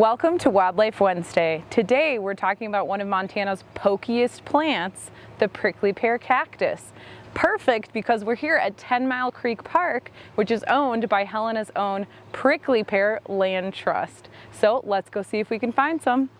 Welcome to Wildlife Wednesday. Today we're talking about one of Montana's pokiest plants, the prickly pear cactus. Perfect because we're here at 10 Mile Creek Park, which is owned by Helena's own Prickly Pear Land Trust. So let's go see if we can find some.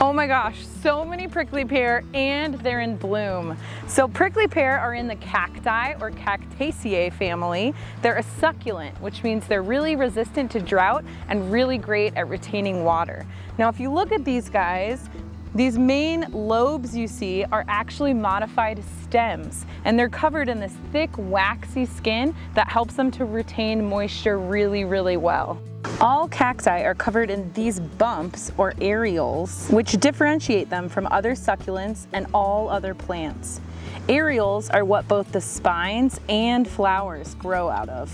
Oh my gosh, so many prickly pear and they're in bloom. So prickly pear are in the cacti or Cactaceae family. They're a succulent, which means they're really resistant to drought and really great at retaining water. Now, if you look at these guys, these main lobes you see are actually modified stems, and they're covered in this thick, waxy skin that helps them to retain moisture really well. All cacti are covered in these bumps or areoles, which differentiate them from other succulents and all other plants. Areoles are what both the spines and flowers grow out of.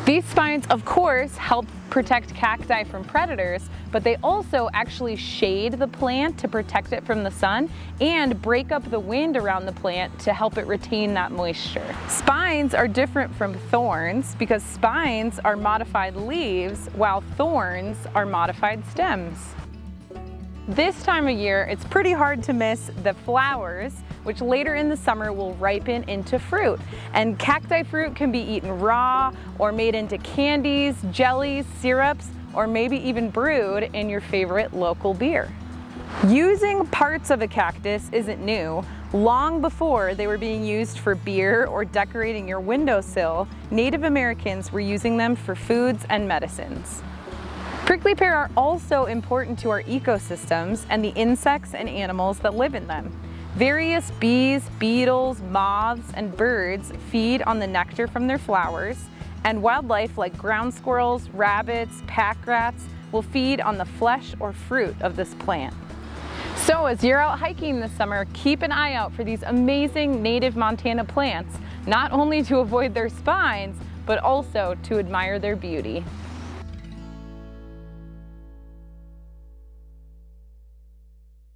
These spines, of course, help protect cacti from predators, but they also actually shade the plant to protect it from the sun and break up the wind around the plant to help it retain that moisture. Spines are different from thorns because spines are modified leaves while thorns are modified stems. This time of year, it's pretty hard to miss the flowers, which later in the summer will ripen into fruit. And cacti fruit can be eaten raw or made into candies, jellies, syrups, or maybe even brewed in your favorite local beer. Using parts of a cactus isn't new. Long before they were being used for beer or decorating your windowsill, Native Americans were using them for foods and medicines. Prickly pear are also important to our ecosystems and the insects and animals that live in them. Various bees, beetles, moths, and birds feed on the nectar from their flowers, and wildlife like ground squirrels, rabbits, pack rats will feed on the flesh or fruit of this plant. So as you're out hiking this summer, keep an eye out for these amazing native Montana plants, not only to avoid their spines, but also to admire their beauty.